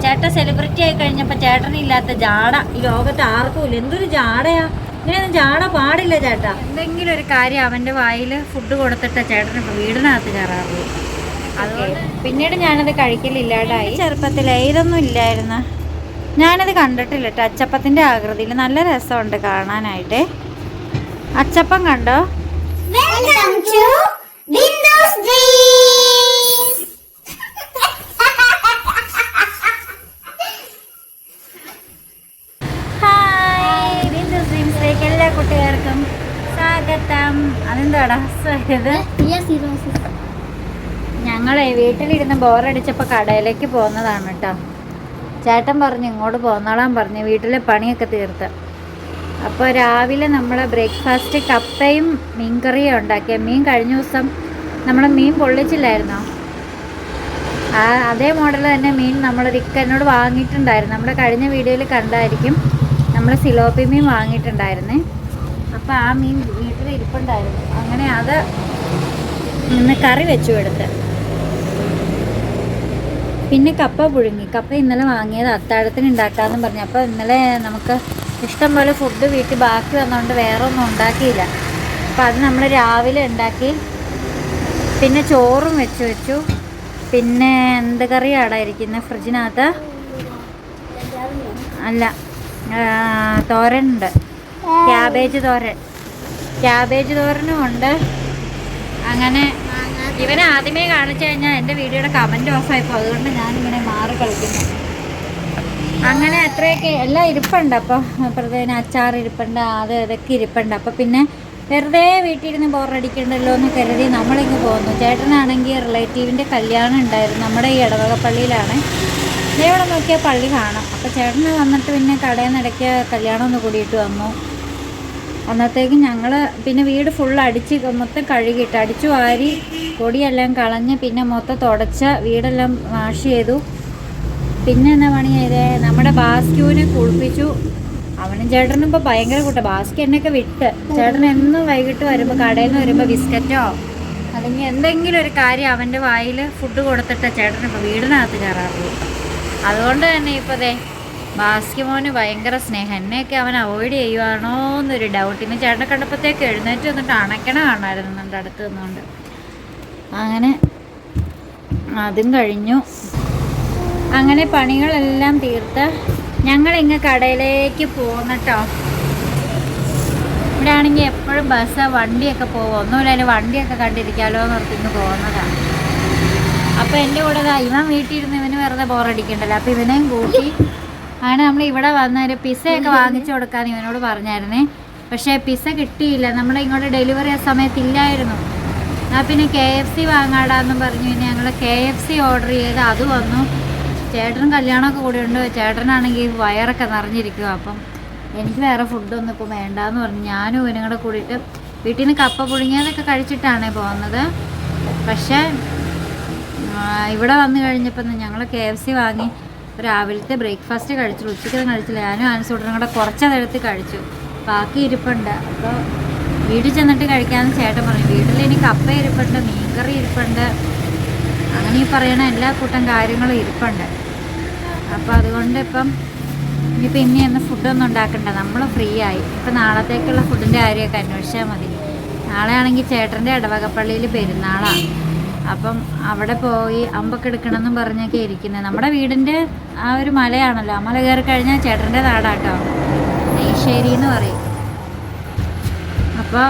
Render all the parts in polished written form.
ചേട്ടൻ സെലിബ്രിറ്റി ആയി കഴിഞ്ഞപ്പോൾ ചേട്ടനില്ലാത്ത ജാട ഈ ലോകത്ത് ആർക്കും ഇല്ല. എന്തൊരു ജാടയാ! ഇങ്ങനെയൊന്നും ജാട പാടില്ല ചേട്ടാ. എന്തെങ്കിലും ഒരു കാര്യം അവൻ്റെ വായിൽ ഫുഡ് കൊടുത്തിട്ട് ചേട്ടന് വീടിനകത്ത് കയറാറുള്ളൂ. അതുകൊണ്ട് പിന്നീട് ഞാനത് കഴിക്കലില്ലാണ്ടായി. ചെറുപ്പത്തിൽ ഇതൊന്നും ഇല്ലായിരുന്നു. ഞാനത് കണ്ടിട്ടില്ല കേട്ടോ. അച്ചപ്പത്തിൻ്റെ ആകൃതിയിൽ നല്ല രസമുണ്ട് കാണാനായിട്ട്. അച്ചപ്പം കണ്ടോ? എല്ലാ കൂട്ടുകാർക്കും സ്വാഗതം. അതെന്താടാ ഇത്? ഞങ്ങളെ വീട്ടിലിരുന്ന് ബോറടിച്ചപ്പോൾ കടയിലേക്ക് പോകുന്നതാണ് കേട്ടോ. ചേട്ടൻ പറഞ്ഞു ഇങ്ങോട്ട് പോന്നോളാൻ പറഞ്ഞു, വീട്ടിലെ പണിയൊക്കെ തീർത്ത്. അപ്പോൾ രാവിലെ നമ്മൾ ബ്രേക്ക്ഫാസ്റ്റ് കപ്പയും മീൻകറിയും ഉണ്ടാക്കിയ. മീൻ കഴിഞ്ഞ ദിവസം നമ്മൾ മീൻ പൊള്ളിച്ചില്ലായിരുന്നോ? അതേ മോഡൽ തന്നെ മീൻ നമ്മളൊരു എന്നോട് വാങ്ങിയിട്ടുണ്ടായിരുന്നു. നമ്മുടെ കഴിഞ്ഞ വീഡിയോയിൽ കണ്ടായിരിക്കും. നമ്മൾ സിലോപ്പി മീൻ വാങ്ങിയിട്ടുണ്ടായിരുന്നേ. അപ്പോൾ ആ മീൻ വീട്ടിൽ ഇരിപ്പുണ്ടായിരുന്നു. അങ്ങനെ അത് ഇന്ന് കറി വെച്ചു എടുത്ത്. പിന്നെ കപ്പ പുഴുങ്ങി. കപ്പ ഇന്നലെ വാങ്ങിയത് അത്താഴത്തിന് ഉണ്ടാക്കാമെന്ന് പറഞ്ഞു. അപ്പോൾ ഇന്നലെ നമുക്ക് ഇഷ്ടം പോലെ ഫുഡ് വീട്ടിൽ ബാക്കി വന്നതുകൊണ്ട് വേറെ ഒന്നും ഉണ്ടാക്കിയില്ല. അപ്പോൾ അത് നമ്മൾ രാവിലെ ഉണ്ടാക്കി. പിന്നെ ചോറും വെച്ചു. പിന്നെ എന്ത് കറിയാണ് ഇരിക്കുന്നത് ഫ്രിഡ്ജിനകത്ത്? അല്ല, തോരനുണ്ട്. ക്യാബേജ് തോരനും ഉണ്ട്. അങ്ങനെ ഇവനെ ആദ്യമേ കാണിച്ചു കഴിഞ്ഞാൽ എൻ്റെ വീഡിയോയുടെ കമൻറ്റ് ഓഫായിപ്പോൾ, അതുകൊണ്ട് ഞാനിങ്ങനെ മാറി കളിക്കുന്നു. അങ്ങനെ അത്രയൊക്കെ എല്ലാം ഇരിപ്പുണ്ട്. അപ്പോൾ അപ്പുറത്തേന് അച്ചാർ ഇരിപ്പുണ്ട്, ഇതൊക്കെ ഇരിപ്പുണ്ട്. അപ്പോൾ പിന്നെ വെറുതെ വീട്ടിലിരുന്ന് ബോറടിക്കണ്ടല്ലോ എന്ന് കരുതി നമ്മളിങ്ങ് പോന്നു. ചേട്ടനാണെങ്കിൽ റിലേറ്റീവിൻ്റെ കല്യാണം ഉണ്ടായിരുന്നു. നമ്മുടെ ഈ ഇടവകപ്പള്ളിയിലാണ്. ഇവിടെ നോക്കിയാൽ പള്ളി കാണാം. അപ്പോൾ ചേട്ടന് വന്നിട്ട് പിന്നെ കടയിൽ നിന്ന് ഇടയ്ക്ക് കല്യാണം ഒന്ന് കൂടിയിട്ട് വന്നു. അന്നത്തേക്കും ഞങ്ങൾ പിന്നെ വീട് ഫുൾ മൊത്തം കഴുകിയിട്ട് അടിച്ചു വാരി പൊടിയെല്ലാം കളഞ്ഞ് പിന്നെ മൊത്തം തുടച്ച് വീടെല്ലാം വാഷ് ചെയ്തു. പിന്നെ എന്നാ പണി ചെയ്തേ? നമ്മുടെ ബാസ്ക്യൂവിനെ കുളിപ്പിച്ചു. അവനും ചേട്ടനും ഇപ്പോൾ ഭയങ്കര കൂട്ടം. ബാസ്ക്യൂ എന്നെയൊക്കെ വിട്ട്. ചേട്ടൻ എന്നും വൈകിട്ട് വരുമ്പോൾ കടയിൽ നിന്ന് വരുമ്പോൾ ബിസ്ക്കറ്റോ അല്ലെങ്കിൽ എന്തെങ്കിലും ഒരു കാര്യം അവൻ്റെ വായിൽ ഫുഡ് കൊടുത്തിട്ട് ചേട്ടനിപ്പോൾ വീടിനകത്ത് കയറാറുള്ളൂ. അതുകൊണ്ട് തന്നെ ഇപ്പോൾ ബാസ്ക്യൂ മോന് ഭയങ്കര സ്നേഹം. എന്നെയൊക്കെ അവൻ അവോയ്ഡ് ചെയ്യുവാണോ എന്നൊരു ഡൗട്ട്. ഇന്ന് ചേട്ടനെ കണ്ടപ്പോഴത്തേക്ക് എഴുന്നേറ്റ് വന്നിട്ട് അണയ്ക്കണ കാണാമായിരുന്നു എൻ്റെ അടുത്ത് നിന്നുകൊണ്ട്. അങ്ങനെ അതും കഴിഞ്ഞു. അങ്ങനെ പണികളെല്ലാം തീർത്ത് ഞങ്ങളിങ്ങ് കടയിലേക്ക് പോകുന്നട്ടോ. ഇവിടെ ആണെങ്കിൽ എപ്പോഴും ബസ് വണ്ടിയൊക്കെ പോകും. ഒന്നുമില്ല, അതിന് വണ്ടിയൊക്കെ കണ്ടിരിക്കാമല്ലോ എന്ന് ഓർത്തിങ്ങ് പോകുന്നതാണ്. അപ്പോൾ എൻ്റെ കൂടെ ഇവൻ വീട്ടിലിരുന്ന് ഇവന് വെറുതെ ബോറടിക്കണ്ടല്ലോ. അപ്പോൾ ഇവനെയും കൂട്ടി അങ്ങനെ നമ്മൾ ഇവിടെ വന്നൊരു പിസ്സയൊക്കെ വാങ്ങിച്ചു കൊടുക്കാമെന്ന് ഇവനോട് പറഞ്ഞായിരുന്നേ. പക്ഷേ പിസ്സ കിട്ടിയില്ല. നമ്മൾ ഇങ്ങോട്ട് ഡെലിവറി ആ സമയത്തില്ലായിരുന്നു. പിന്നെ KFC വാങ്ങാടാന്നും പറഞ്ഞു. പിന്നെ ഞങ്ങൾ KFC ഓർഡർ ചെയ്ത് അത് വന്നു. ചേട്ടനും കല്യാണമൊക്കെ കൂടി ഉണ്ട്. ചേട്ടനാണെങ്കിൽ വയറൊക്കെ നിറഞ്ഞിരിക്കുക. അപ്പം എനിക്ക് വേറെ ഫുഡൊന്നും ഇപ്പോൾ വേണ്ടാന്ന് പറഞ്ഞു. ഞാനും ഇവനും കൂടെ കൂടിയിട്ട് വീട്ടിൽ നിന്ന് കപ്പ പുഴുങ്ങിയതൊക്കെ കഴിച്ചിട്ടാണ് പോകുന്നത്. പക്ഷേ ഇവിടെ വന്നു കഴിഞ്ഞപ്പോൾ ഞങ്ങൾ KFC വാങ്ങി രാവിലത്തെ ബ്രേക്ക്ഫാസ്റ്റ് കഴിച്ചു. ഉച്ചയ്ക്കൊന്നും കഴിച്ചില്ല. ഞാനും ആൻസൂട്ടനും കൂടെ കുറച്ചതെടുത്ത് കഴിച്ചു. ബാക്കി ഇരിപ്പുണ്ട്. അപ്പോൾ വീട്ടിൽ ചെന്നിട്ട് കഴിക്കാമെന്ന് ചേട്ടൻ പറഞ്ഞു. വീട്ടിൽ ഇനി കപ്പ ഇരിപ്പുണ്ട്, മീൻകറി ഇരിപ്പുണ്ട്, അങ്ങനെ ഈ പറയണ എല്ലാ കൂട്ടം കാര്യങ്ങളും ഇരിപ്പുണ്ട്. അപ്പോൾ അതുകൊണ്ട് ഇനിയിപ്പോൾ ഇന്ന് ഫുഡൊന്നും ഉണ്ടാക്കണ്ട, നമ്മൾ ഫ്രീ ആയി. ഇപ്പം നാളത്തേക്കുള്ള ഫുഡിൻ്റെ കാര്യമൊക്കെ അന്വേഷിച്ചാൽ മതി. നാളെ ആണെങ്കിൽ ചേട്ടൻ്റെ ഇടവകപ്പള്ളിയിൽ പെരുന്നാളാണ്. അപ്പം അവിടെ പോയി അമ്പൊക്കെ എടുക്കണമെന്നും പറഞ്ഞൊക്കെ ഇരിക്കുന്നത്. നമ്മുടെ വീടിൻ്റെ ആ ഒരു മലയാണല്ലോ, ആ മല കയറി കഴിഞ്ഞാൽ ചേട്ടൻ്റെ നാടാട്ടോ, നെയ്ശ്ശേരി എന്ന് പറയും. അപ്പോൾ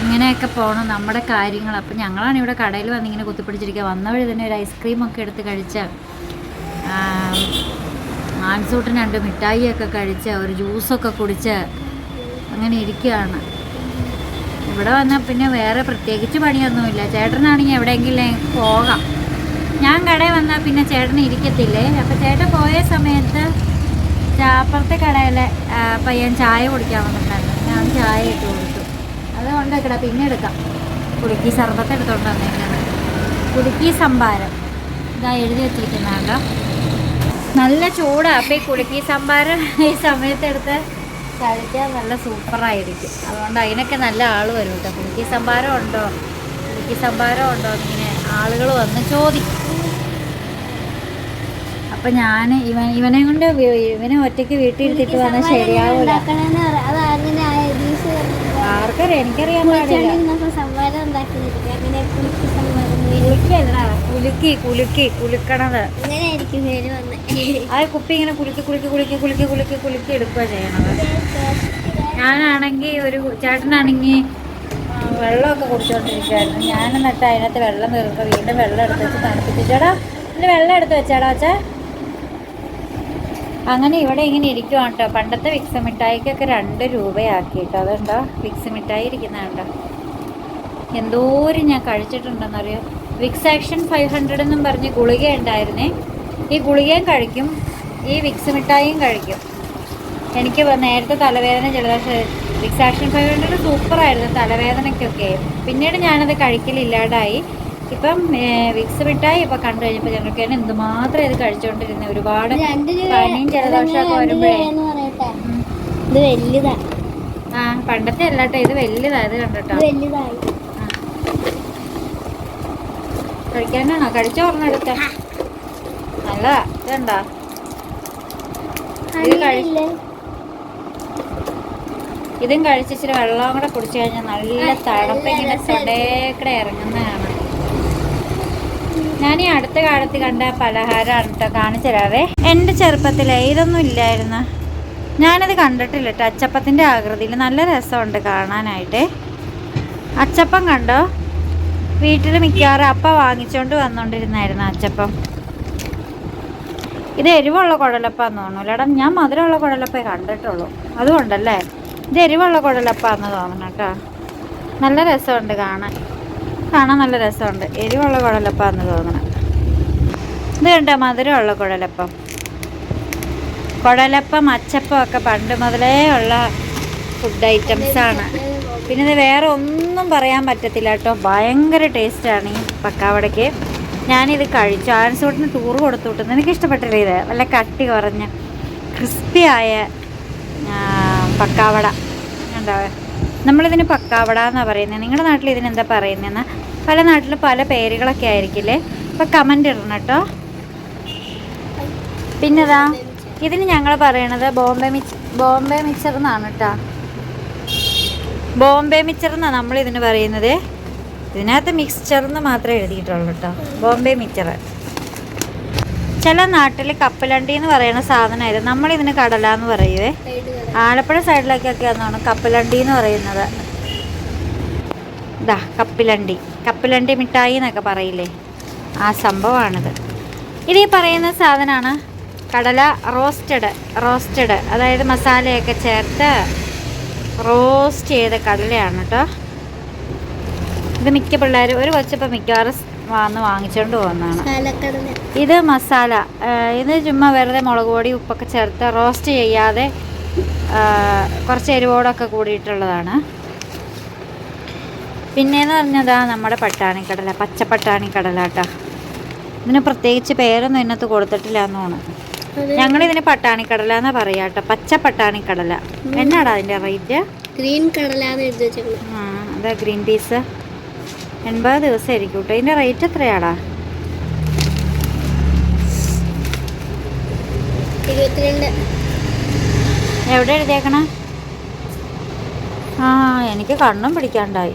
ഇങ്ങനെയൊക്കെ പോകണം നമ്മുടെ കാര്യങ്ങൾ. അപ്പം ഞങ്ങളാണ് ഇവിടെ കടയിൽ വന്നിങ്ങനെ കുത്തിപ്പിടിച്ചിരിക്കുക. വന്ന വഴി തന്നെ ഒരു ഐസ്ക്രീമൊക്കെ എടുത്ത് കഴിച്ച്, ആൻസൂട്ടിന് 2 മിഠായിയൊക്കെ കഴിച്ച്, ഒരു ജ്യൂസൊക്കെ കുടിച്ച് അങ്ങനെ ഇരിക്കുകയാണ്. ഇവിടെ വന്നാൽ പിന്നെ വേറെ പ്രത്യേകിച്ച് പണിയൊന്നുമില്ല. ചേട്ടനാണെങ്കിൽ എവിടെയെങ്കിലും പോകാം. ഞാൻ കടയിൽ വന്നാൽ പിന്നെ ചേട്ടൻ ഇരിക്കത്തില്ലേ. അപ്പോൾ ചേട്ടൻ പോയ സമയത്ത് അപ്പുറത്തെ കടയിലെ പയ്യൻ ചായ കുടിക്കാൻ വന്നിട്ടുണ്ടായിരുന്നു. ഞാൻ ചായ ഇട്ട് കൊടുത്തു. അതുകൊണ്ട് കിട പിന്നെ എടുക്കാം. കുടുക്കി സർബത്ത് എടുത്തോണ്ട് വന്നേക്കുന്നത്. കുടുക്കി സംഭാരം ഇതാ എഴുതി വെച്ചിരിക്കുന്നുണ്ടോ. നല്ല ചൂടാണ്. അപ്പോൾ ഈ കുടുക്കി സംഭാരം ഈ സമയത്തെടുത്ത് കഴിക്കാൻ നല്ല സൂപ്പറായിരിക്കും. അതുകൊണ്ട് അതിനൊക്കെ നല്ല ആൾ വരും കേട്ടോ. കുടുക്കി സംഭാരം ഉണ്ടോ എന്നിങ്ങനെ ആളുകൾ വന്ന് ചോദിക്കും. അപ്പം ഞാൻ ഇവനെ കൊണ്ട് ഇവനെ ഒറ്റയ്ക്ക് വീട്ടിൽ ഇരുത്തിട്ട് വന്നാൽ ശരിയാവൂല. ആർക്കറിയാം, എനിക്കറിയാൻ പാടില്ല. കുലുക്കണത് ആ കുപ്പി ഇങ്ങനെ കുലുക്കി എടുക്കുക ചെയ്യണത്. ഞാനാണെങ്കിൽ ചേട്ടനാണെങ്കിൽ വെള്ളമൊക്കെ കുടിച്ചോണ്ടിരിക്കുവായിരുന്നു. ഞാൻ എന്നിട്ട് അതിനകത്ത് വെള്ളം തീർക്കുക, വീണ്ടും വെള്ളം എടുത്ത് വെച്ച് തണുപ്പിച്ചിട്ടാടാ, ഇതിൽ വെള്ളം എടുത്ത് വെച്ചാടാ അച്ഛാ. അങ്ങനെ ഇവിടെ ഇങ്ങനെ ഇരിക്കുവാണ് കേട്ടോ. പണ്ടത്തെ വിക്സ് മിഠായിക്കൊക്കെ 2 രൂപയാക്കി കേട്ടോ. അതുണ്ടോ വിക്സ് മിഠായി ഇരിക്കുന്നതുണ്ടോ, എന്തോരം ഞാൻ കഴിച്ചിട്ടുണ്ടെന്നറിയോ. വിക്സ് ആക്ഷൻ 500 എന്നും പറഞ്ഞ് ഗുളിക ഉണ്ടായിരുന്നേ. ഈ ഗുളികയും കഴിക്കും, ഈ വിക്സ് മിഠായിയും കഴിക്കും. എനിക്ക് നേരത്തെ തലവേദന ജലദോഷം. വിക്സ് ആക്ഷൻ 500 സൂപ്പറായിരുന്നു തലവേദനയ്ക്കൊക്കെ. പിന്നീട് ഞാനത് കഴിക്കലില്ലാണ്ടായി. ഇപ്പം വിക്സ് മിഠായി ഇപ്പം കണ്ടു കഴിഞ്ഞപ്പോൾ ഞങ്ങൾക്ക് തന്നെ എന്തുമാത്രം ഇത് കഴിച്ചുകൊണ്ടിരുന്നത്. ഒരുപാട് പനിയും ജലദോഷമൊക്കെ വരുമ്പോഴേ ആ പണ്ടത്തെ അല്ലാട്ടോ, ഇത് വലുതായത് കണ്ടോ. കഴിക്കാനാണോ? കഴിച്ചോർന്നെടുത്ത നല്ലതാ. ഇതുണ്ടോ ഇതും കഴിച്ചിട്ട് വെള്ളം കൂടെ കുടിച്ചു കഴിഞ്ഞാൽ നല്ല തണുപ്പ് ഇങ്ങനെ തൊണ്ടേക്കടെ ഇറങ്ങുന്നതാണ്. ഞാൻ ഈ അടുത്ത കാലത്ത് കണ്ട പലഹാരമാണ് കേട്ടോ, കാണിച്ചു തരാവേ. എൻ്റെ ചെറുപ്പത്തിലേ ഇതൊന്നും ഇല്ലായിരുന്നു. ഞാനത് കണ്ടിട്ടില്ല കേട്ടോ. അച്ചപ്പത്തിൻ്റെ ആകൃതിയിൽ നല്ല രസമുണ്ട് കാണാനായിട്ട്. അച്ചപ്പം കണ്ടോ, വീട്ടിൽ മിക്കവാറും അപ്പ വാങ്ങിച്ചോണ്ട് വന്നോണ്ടിരുന്നായിരുന്നു അച്ചപ്പം. ഇത് എരിവുള്ള കുഴലപ്പാന്ന് തോന്നുന്നു. ഞാൻ മധുരമുള്ള കുഴലപ്പേ കണ്ടിട്ടുള്ളൂ. അതുകൊണ്ടല്ലേ ഇത് എരിവുള്ള കുഴലപ്പാന്ന് തോന്നണം കേട്ടോ. നല്ല രസമുണ്ട് കാണാൻ നല്ല രസമുണ്ട്. എരിവുള്ള കുഴലപ്പാന്ന് തോന്നണം. ഇത് കണ്ടോ മധുരമുള്ള കുഴലപ്പം. അച്ചപ്പം ഒക്കെ പണ്ട് മുതലേ ഉള്ള ഫുഡ് ഐറ്റംസാണ്. പിന്നെ ഇത് വേറെ ഒന്നും പറയാൻ പറ്റത്തില്ല കേട്ടോ. ഭയങ്കര ടേസ്റ്റാണ് ഈ പക്കാവടയ്ക്ക്. ഞാനിത് കഴിച്ചു. ആൻസൂട്ടിന് ടൂർ കൊടുത്തു വിട്ടുന്നു. എനിക്കിഷ്ടപ്പെട്ടില്ല ഇത്. വല്ല കട്ടി കുറഞ്ഞ ക്രിസ്പിയായ പക്കാവട. എന്താ നമ്മളിതിന് പക്കാവട എന്നാണ് പറയുന്നത്. നിങ്ങളുടെ നാട്ടിൽ ഇതിനെന്താ പറയുന്നതെന്ന് പല നാട്ടിലും പല പേരുകളൊക്കെ ആയിരിക്കില്ലേ. അപ്പോൾ കമൻ്റ് ഇടണം കേട്ടോ. പിന്നെതാ ഇതിന് ഞങ്ങൾ പറയണത് ബോംബെ മിക്സർ എന്നാണ് കേട്ടോ. ബോംബെ മിക്സർ എന്നാണ് നമ്മളിതിന് പറയുന്നത്. ഇതിനകത്ത് മിക്സ്ചർ എന്ന് മാത്രമേ എഴുതിയിട്ടുള്ളൂ കേട്ടോ. ബോംബെ മിക്സർ. ചില നാട്ടിൽ കപ്പലണ്ടി എന്ന് പറയുന്ന സാധനമായിരുന്നു. നമ്മളിതിന് കടല എന്ന് പറയുവേ. ആലപ്പുഴ സൈഡിലേക്കൊക്കെ ഒന്നാണ് കപ്പലണ്ടി എന്ന് പറയുന്നത്. ഇതാ കപ്പലണ്ടി മിഠായി എന്നൊക്കെ പറയില്ലേ, ആ സംഭവമാണിത്. ഇത് ഈ പറയുന്ന സാധനമാണ് കടല റോസ്റ്റഡ്, അതായത് മസാലയൊക്കെ ചേർത്ത് റോസ്റ്റ് ചെയ്ത കടലയാണ് കേട്ടോ. ഇത് മിക്ക പിള്ളേർ ഒരു കൊച്ചിപ്പോൾ മിക്കവാറും വാങ്ങിച്ചുകൊണ്ട് പോകുന്നതാണ്. ഇത് മസാല, ഇത് ചുമ്മാ വെറുതെ മുളക് പൊടി ഉപ്പൊക്കെ ചേർത്ത് റോസ്റ്റ് ചെയ്യാതെ കുറച്ച് എരിവോടൊക്കെ കൂടിയിട്ടുള്ളതാണ്. പിന്നെയെന്ന് പറഞ്ഞതാ നമ്മുടെ പട്ടാണിക്കടല, പച്ചപ്പട്ടാണിക്കടല കേട്ടോ. ഇതിന് പ്രത്യേകിച്ച് പേരൊന്നും ഇതിനകത്ത് കൊടുത്തിട്ടില്ല എന്ന് തോന്നുന്നു. ഞങ്ങളിതിന് പട്ടാണിക്കടല എന്നാ പറയാ കേട്ടോ. പച്ച പട്ടാണിക്കടല. എന്നാടാ അതിൻ്റെ റേറ്റ്? ഗ്രീൻ കടല. അതാ ഗ്രീൻ പീസ് 80 ദിവസമായിരിക്കും കേട്ടോ. ഇതിൻ്റെ റേറ്റ് എത്രയാടാ? 22. എവിടെ എഴുതിയേക്കണ? ആ എനിക്ക് കണ്ണും പിടിക്കാണ്ടായി.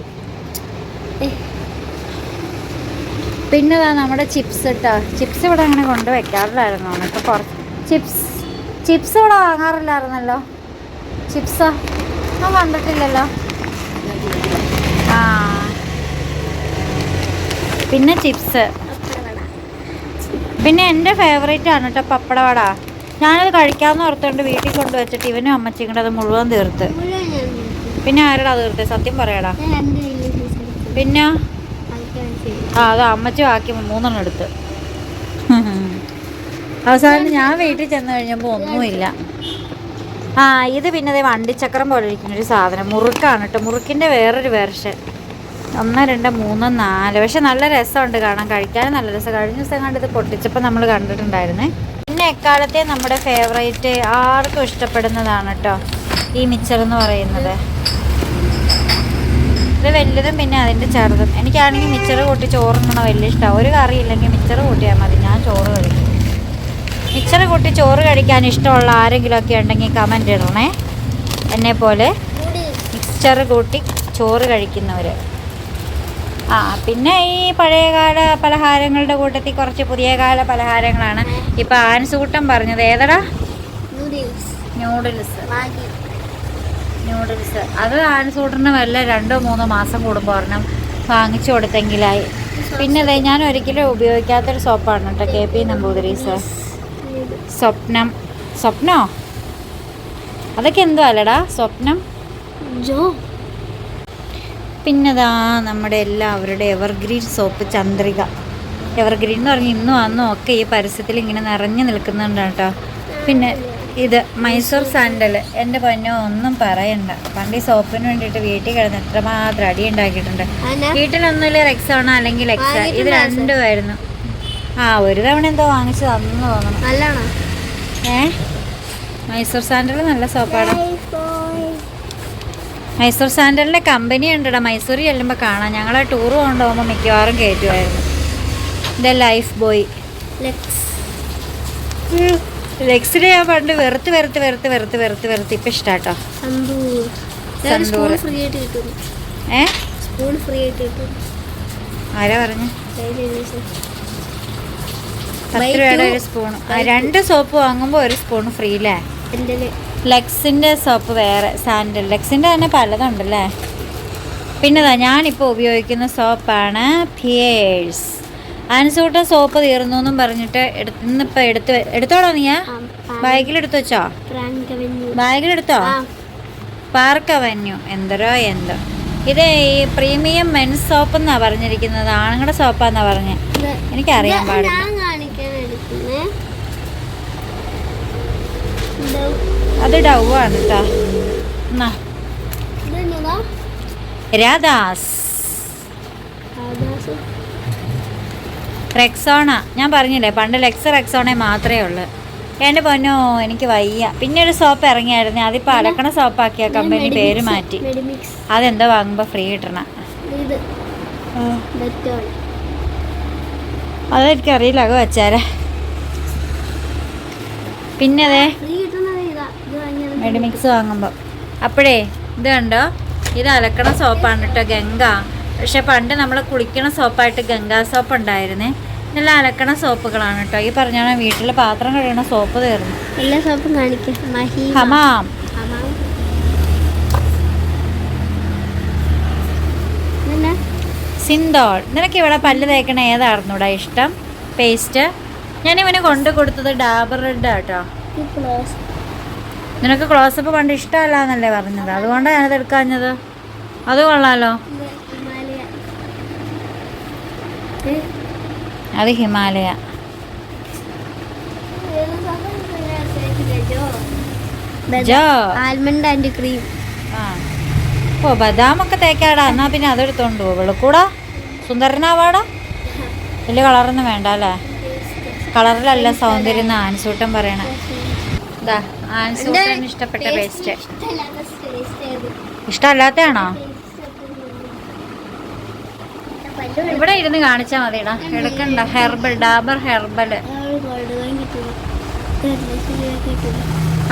പിന്നെ നമ്മുടെ ചിപ്സ് കേട്ടോ. ചിപ്സ് ഇവിടെ അങ്ങനെ കൊണ്ട് വെക്കാറില്ലായിരുന്നു. ഇപ്പോൾ കുറച്ച് ചിപ്സ് ഇവിടെ വാങ്ങാറില്ലായിരുന്നല്ലോ. ചിപ്സോ ഞാൻ കണ്ടിട്ടില്ലല്ലോ. ആ പിന്നെ ചിപ്സ്. പിന്നെ എൻ്റെ ഫേവറേറ്റ് ആണ് കേട്ടോ പപ്പടവട. ഞാനത് കഴിക്കാമെന്ന് ഓർത്തുകൊണ്ട് വീട്ടിൽ കൊണ്ടുവച്ചിട്ട് ഇവനും അമ്മച്ചിയും കൂടെ അത് മുഴുവൻ തീർത്ത്. പിന്നെ ആരടാ തീർത്ത്? സത്യം പറയടാ. പിന്നെ അത് അമ്മച്ചി ബാക്കി 3 എടുത്ത്. അവസാനം ഞാൻ വീട്ടിൽ ചെന്ന് കഴിഞ്ഞപ്പോൾ ഒന്നുമില്ല. ഇത് പിന്നെ അതേ വണ്ടിച്ചക്രം പോലെ ഇരിക്കുന്നൊരു സാധനം, മുറുക്കാണ് കേട്ടോ. മുറുക്കിൻ്റെ വേറൊരു വേർഷൻ. 1 2 3 4. പക്ഷെ നല്ല രസമുണ്ട് കാണാൻ, കഴിക്കാനും നല്ല രസം. കഴിഞ്ഞ ദിവസം കണ്ട് ഇത് പൊട്ടിച്ചപ്പോൾ നമ്മൾ കണ്ടിട്ടുണ്ടായിരുന്നേ. പിന്നെ എക്കാലത്തെ നമ്മുടെ ഫേവറേറ്റ്, ആർക്കും ഇഷ്ടപ്പെടുന്നതാണ് കേട്ടോ ഈ മിച്ചർ എന്ന് പറയുന്നത്. ഇത് വലുതും പിന്നെ അതിൻ്റെ ചെറുതും. എനിക്കാണെങ്കിൽ മിച്ചർ കൂട്ടി ചോറുണ്ണണം വലിയ ഇഷ്ടമാണ്. ഒരു കറി ഇല്ലെങ്കിൽ മിച്ചർ കൂട്ടിയാൽ മതി, ഞാൻ ചോറ് കഴിക്കും. മിക്സർ കൂട്ടി ചോറ് കഴിക്കാൻ ഇഷ്ടമുള്ള ആരെങ്കിലും ഒക്കെ ഉണ്ടെങ്കിൽ കമൻ്റ് ഇടണേ. എന്നെപ്പോലെ മിക്സ്ചർ കൂട്ടി ചോറ് കഴിക്കുന്നവർ. പിന്നെ ഈ പഴയകാല പലഹാരങ്ങളുടെ കൂട്ടത്തിൽ കുറച്ച് പുതിയ കാല പലഹാരങ്ങളാണ് ഇപ്പം ആൻസൂട്ടം പറഞ്ഞത്. ഏതടാ? നൂഡിൽസ്. അത് ആൻസൂട്ടന് വല്ല 2-3 മാസം കൂടുമ്പോൾ ഒരെണ്ണം വാങ്ങിച്ചു കൊടുത്തെങ്കിലായി. പിന്നെ അതെ, ഞാൻ ഒരിക്കലും ഉപയോഗിക്കാത്തൊരു സോപ്പാണ് കേട്ടോ KP നമ്പൂതിരീസ്. സ്വപ്നോ അതൊക്കെ എന്തോ അല്ലടാ സ്വപ്നം. പിന്നെതാ നമ്മുടെ എല്ലാവരുടെ എവർഗ്രീൻ സോപ്പ് ചന്ദ്രിക. എവർഗ്രീൻ എന്ന് പറഞ്ഞാൽ ഇന്നും അന്നും ഒക്കെ ഈ പരസ്യത്തിൽ ഇങ്ങനെ നിറഞ്ഞു നിൽക്കുന്നുണ്ട് കേട്ടോ. പിന്നെ ഇത് മൈസൂർ സാൻഡൽ. എൻ്റെ പൊന്നോ ഒന്നും പറയണ്ട. പണ്ട് ഈ സോപ്പിന് വേണ്ടിയിട്ട് വീട്ടിൽ കിടന്ന് എത്രമാത്രം അടി ഉണ്ടാക്കിയിട്ടുണ്ട്. വീട്ടിലൊന്നുമില്ല റെക്സോണ അല്ലെങ്കിൽ എക്സ, ഇത് രണ്ടുമായിരുന്നു. ഒരു തവണ എന്തോ വാങ്ങിച്ചു തന്നു തോന്നണം. മൈസൂർ സാൻഡൽ നല്ല സോപ്പാണ്. മൈസൂർ സാൻഡലിൻ്റെ കമ്പനി ഉണ്ടടാ. മൈസൂരിൽ ചെല്ലുമ്പോൾ കാണാം. ഞങ്ങൾ ടൂർ കൊണ്ടുപോകുമ്പോൾ മിക്കവാറും കയറ്റുമായിരുന്നു. ഇത് ലൈഫ് ബോയ്. ലെക്സിനെ ഞാൻ പണ്ട് വെറുത്ത് ഇപ്പം ഇഷ്ടാട്ടോ. ആരാ പറഞ്ഞു? 10 രൂപയുടെ ഒരു സ്പൂൺ. 2 സോപ്പ് വാങ്ങുമ്പോൾ 1 സ്പൂൺ ഫ്രീ അല്ലേ? ലെക്സിൻ്റെ സോപ്പ് വേറെ, സാൻഡൽ. ലെക്സിൻ്റെ തന്നെ പലതുണ്ടല്ലേ. പിന്നെതാ ഞാനിപ്പോൾ ഉപയോഗിക്കുന്ന സോപ്പാണ് പിയേഴ്സ്. ആൻസൂട്ട സോപ്പ് തീർന്നു എന്നും പറഞ്ഞിട്ട് ഇന്നിപ്പോൾ എടുത്തോളോ നീ? ബാഗിലെടുത്ത് വെച്ചോ? ബാഗിലെടുത്തോ? പാർക്ക് അവന്യൂ എന്തോ. ഇത് ഈ പ്രീമിയം മെൻസ് സോപ്പ് എന്നാ പറഞ്ഞിരിക്കുന്നത്. ആണുങ്ങളുടെ സോപ്പാന്നാ പറഞ്ഞത്. എനിക്കറിയാൻ പാടില്ല. അത് ഡവ് ആണ് കേട്ടോ. രാധാസ് റെക്സോണ. ഞാൻ പറഞ്ഞില്ലേ പണ്ട് റെക്സോണ മാത്രമേ ഉള്ളൂ. എൻ്റെ പൊന്നോ എനിക്ക് വയ്യ. പിന്നെ ഒരു സോപ്പ് ഇറങ്ങിയായിരുന്നു. അതിപ്പോൾ അലക്കണ സോപ്പാക്കിയ കമ്പനി പേര് മാറ്റി. അതെന്തോ വാങ്ങുമ്പോൾ ഫ്രീ കിട്ടണം. അതെനിക്കറിയില്ല. അത് വച്ചാലേ. പിന്നെ അതെ മെഡിമിക്സ് വാങ്ങുമ്പോൾ അപ്പോഴേ ഇത് കണ്ടോ, ഇത് അലക്കണ സോപ്പാണ് കേട്ടോ, ഗംഗ. പക്ഷെ പണ്ട് നമ്മൾ കുളിക്കണ സോപ്പായിട്ട് ഗംഗാ സോപ്പ് ഉണ്ടായിരുന്നേ. ഇതെല്ലാം അലക്കണ സോപ്പുകളാണ് കേട്ടോ. ഈ പറഞ്ഞാൽ വീട്ടിൽ പാത്രം കഴുകണ സോപ്പ് തീർന്നു. എല്ലാ സോപ്പും കാണിക്കാം. ഹമാം. സിന്തോൾ. നിനക്ക് ഇവിടെ പല്ല് തേക്കണ ഏതായിരുന്നൂടാ ഇഷ്ടം പേസ്റ്റ്? ഞാനിവന് കൊണ്ടു കൊടുത്തത് ഡാബർ റെഡ് കേട്ടോ. നിനക്ക് ക്ലോസപ്പ് പണ്ട് ഇഷ്ടമല്ല എന്നല്ലേ പറഞ്ഞത്? അതുകൊണ്ടാണ് ഞാനത് എടുക്കാഞ്ഞത്. അത് കൊള്ളാലോ. അത് ഹിമാലയ. Almond and cream. ഓ ബദാമൊക്കെ തേക്കാടാ. എന്നാ പിന്നെ അതെടുത്തോണ്ട് പോ. വെളുക്കൂടാ, സുന്ദരനാവാടാ. വലിയ കളറൊന്നും വേണ്ട അല്ലേ? കളറിലല്ല സൗന്ദര്യം എന്ന് ആൻസൂട്ടൻ പറയണ. ഇതാ ആൻസൂട്ടൻ ഇഷ്ടപ്പെട്ട പേസ്റ്റ്. ഇഷ്ടമല്ലാത്തയാണോ? ഇവിടെ ഇരുന്ന് കാണിച്ചാൽ മതിടാ. എടുക്കണ്ട. Herbal, Dabur herbal.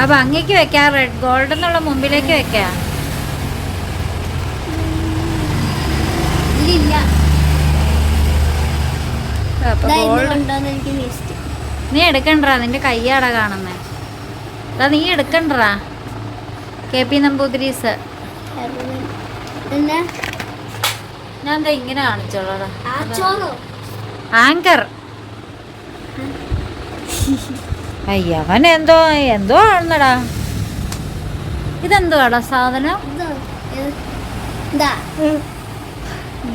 അപ്പൊ അങ്ങേക്ക് വെക്കാം. റെഡ് ഗോൾഡ് എന്നുള്ള മുമ്പിലേക്ക് വെക്കാം. നീ എടുക്കണ്ടാ, നിന്റെ കയ്യാടാ കാണുന്നേ. അതാ നീ എടുക്കണ്ടാ. KP നമ്പൂതിരീസ്. ഞാൻ എന്താ ഇങ്ങനെ കാണിച്ചോളാ. ആങ്കർ. അയ്യവൻ എന്തോ ആണെന്നടാ. ഇതെന്തുവാടാ സാധനം?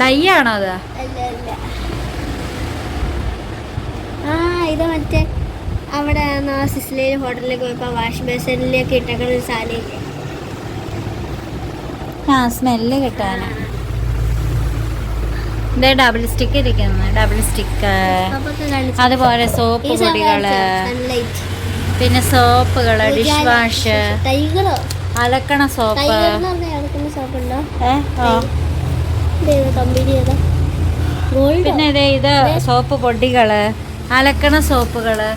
ഡൈ ആണോ അത്? ഇത് മറ്റേ അവിടെ സിസ്ലയിൽ ഹോട്ടലിലേക്ക് പോയപ്പോൾ വാഷ് ബേസിനിലേക്ക് ഇട്ടേക്കുന്ന ഒരു സാധനമില്ലേ? സ്മെല്ല് കിട്ടാനാ. ഇതേ ഡബിൾ സ്റ്റിക്ക് ഇരിക്കുന്നു. Double stick. അതുപോലെ സോപ്പ് പൊടികള്, പിന്നെ സോപ്പുകള്, ഡിഷ് വാഷ്, അലക്കണ സോപ്പ്. പിന്നെ ഇത് സോപ്പ് പൊടികള്, അലക്കണ സോപ്പുകള്,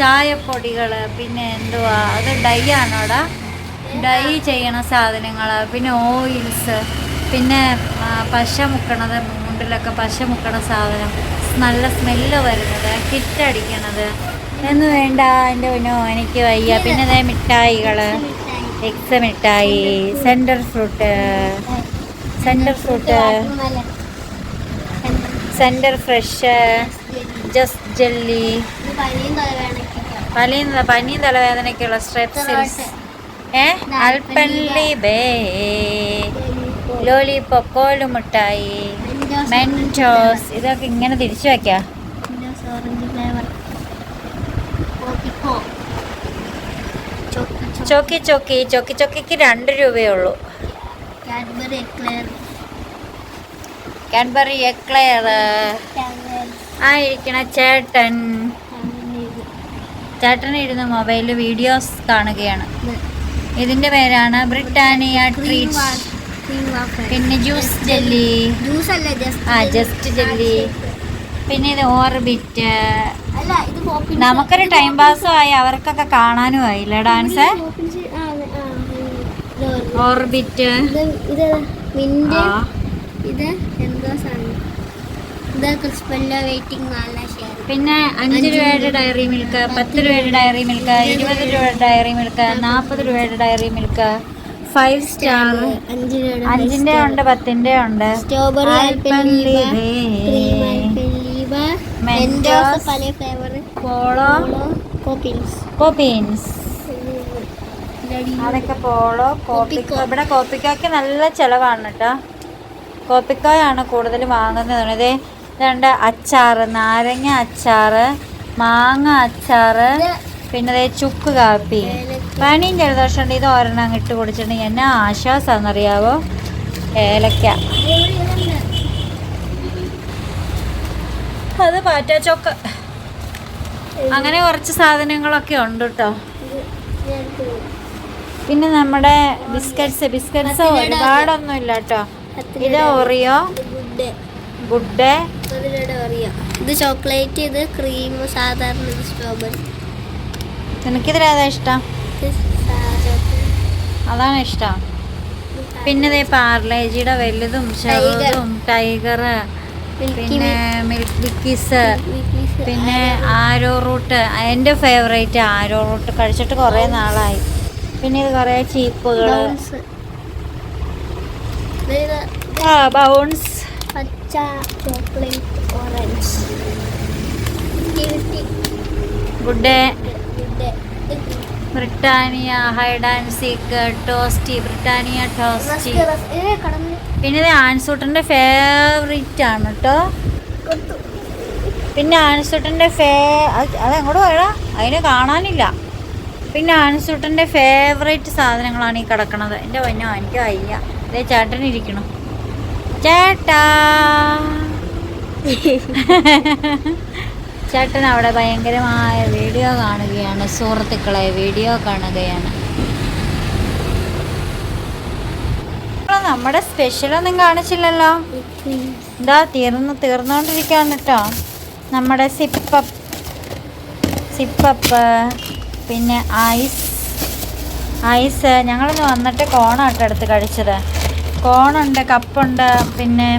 ചായപ്പൊടികൾ, പിന്നെ എന്തുവാ അത് ഡൈ ആണോടാ, ഡൈ ചെയ്യണ സാധനങ്ങൾ, പിന്നെ ഓയിൽസ്, പിന്നെ പശ മുക്കണത്, മുണ്ടിലൊക്കെ പശ മുക്കണ സാധനം, നല്ല സ്മെല്ല് വരുന്നത്, കിറ്റടിക്കണത് എന്ന് വേണ്ട എൻ്റെ പൊന്നോ എനിക്ക് വയ്യ. പിന്നെ അതേ മിഠായികൾ, എക്സ് മിഠായി, centre fruit, centre fresh, just jelly, പനിയും തലവേദനയ്ക്കുള്ള സ്ട്രെപ്സിൽസ്, അൽപ്പൻലിബേ, ലോലിപോപ്പ്, കോലുമിഠായി, മെൻറ്റോസ്. ഇതൊക്കെ ഇങ്ങനെ തിരിച്ചു വയ്ക്കാം. ചോക്കിക്ക് 2 രൂപയേ ഉള്ളൂ. കാഡ്ബറി എക്ലെയർ ആയിരിക്കണ ചേട്ടൻ ഇരുന്ന് മൊബൈലിൽ വീഡിയോസ് കാണുകയാണ്. ഇതിന്റെ പേരാണ് ബ്രിട്ടാനിയ ട്രീറ്റ്. പിന്നെ ജ്യൂസ് ജെല്ലി, ജസ്റ്റ് ജെല്ലി. പിന്നെ ഇത് ഓർബിറ്റ്. നമുക്കൊരു ടൈം പാസ്സും ആയി, അവർക്കൊക്കെ കാണാനും ആയില്ല ഡാൻസ്. ഓർബിറ്റ്, പിന്നെ 5 രൂപയുടെ ഡയറി മിൽക്ക്, 10 രൂപയുടെ ഡയറി മിൽക്ക്, 20 രൂപയുടെ ഡയറി മിൽക്ക്, 40 രൂപയുടെ ഡയറി മിൽക്ക്, 5 സ്റ്റാർ. 5ന്റെ ഉണ്ട്, 10ന്റെ ഉണ്ട്. അതൊക്കെ പോളോ, കോപ്പിക്കോ. ഇവിടെ കോപ്പിക്കോയ്ക്ക് നല്ല ചിലവാണ് കേട്ടോ. കോപ്പിക്കോയാണ് കൂടുതൽ വാങ്ങുന്നത്. ഇതുണ്ട് അച്ചാറ്, നാരങ്ങ അച്ചാറ്, മാങ്ങ അച്ചാറ്, പിന്നെ ചുക്ക് കാപ്പി. പനിയും ജലദോഷം ഉണ്ട്. ഇത് ഒരെണ്ണം ഇട്ട് കുടിച്ചിട്ടുണ്ടെങ്കിൽ എന്നാ ആശ്വാസമാണെന്നറിയാവോ? ഏലക്ക, അത് പാറ്റാച്ചോക്ക്. അങ്ങനെ കുറച്ച് സാധനങ്ങളൊക്കെ ഉണ്ട് കേട്ടോ. പിന്നെ നമ്മുടെ ബിസ്ക്കറ്റ്സ് ഒരുപാടൊന്നും ഇല്ല കേട്ടോ. ഇത് ഓറിയോ, ഗുഡ് ഡേ, ഇത് ചോക്ലേറ്റ്, ഇത് ക്രീം, സാധാരണ ഇത് സ്ട്രോബെറി. എനിക്കിതിലേതാ ഇഷ്ടം? അതാണ് ഇഷ്ടം. പിന്നെ ഇതേ പാർലേജിയുടെ വലുതും ചെറുതും, ടൈഗർ, പിന്നെ മിൽക്ക് ബിക്കീസ്, പിന്നെ ആരോ റൂട്ട്. എൻ്റെ ഫേവറേറ്റ് ആരോ റൂട്ട്, കഴിച്ചിട്ട് കുറേ നാളായി. പിന്നെ ഇത് കുറേ ചീപ്പുകൾ, ബൗൺസ്, പച്ച, chocolate, orange, good day, Britannia, hide and seek, toasty, Britannia toasty. പിന്നെ ഇത് ആൻസൂട്ടൻ്റെ ഫേവറേറ്റ് ആണ് കേട്ടോ. പിന്നെ ആൻസൂട്ടൻ്റെ അതെങ്ങോട്ട് പോയടാ, അതിനെ കാണാനില്ല. പിന്നെ ആൻസൂട്ടൻ്റെ ഫേവറേറ്റ് സാധനങ്ങളാണ് ഈ കിടക്കണത്. എൻ്റെ പൊന്നോ എനിക്ക് വയ്യ. ഇതേ ചേട്ടൻ ഇരിക്കണം. ചേട്ടാ ചേട്ടൻ അവിടെ ഭയങ്കരമായ വീഡിയോ കാണുകയാണ്. സുഹൃത്തുക്കളെ, വീഡിയോ കാണുകയാണ്. നമ്മുടെ സ്പെഷ്യലൊന്നും കാണിച്ചില്ലല്ലോ. എന്താ തീർന്നുകൊണ്ടിരിക്കുകയാണ് കേട്ടോ നമ്മുടെ സിപ്പപ്പ്. പിന്നെ ഐസ് ഞങ്ങളിന്ന് വന്നിട്ട് കോണാട്ടോ എടുത്ത് കഴിച്ചത്. കോണുണ്ട്, കപ്പുണ്ട്, പിന്നെ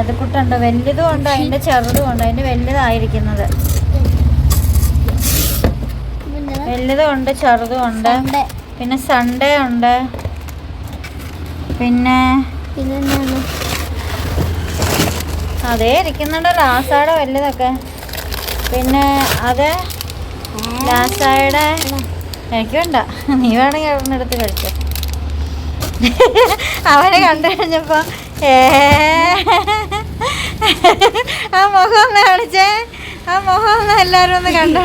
ഇത് കുട്ടുണ്ട്, വലുതും ഉണ്ട്, അതിൻ്റെ ചെറുതും ഉണ്ട്. അതിൻ്റെ വലുതായിരിക്കുന്നത് വലുതും ഉണ്ട്, ചെറുതും ഉണ്ട്. പിന്നെ സൺഡേ ഉണ്ട്. പിന്നെ അതേ ഇരിക്കുന്നുണ്ട് ലാസായുടെ വലുതൊക്കെ. പിന്നെ അത് ലാസായുടെ എനിക്ക് വേണ്ട, നീ വേണമെങ്കിൽ അവിടെ എടുത്ത് കഴിച്ചോ. അവനെ കണ്ടു കഴിഞ്ഞപ്പോ ആ മുഖം ഒന്ന് കാണിച്ചേ, ആ മുഖം ഒന്ന് എല്ലാരും ഒന്ന് കണ്ടോ.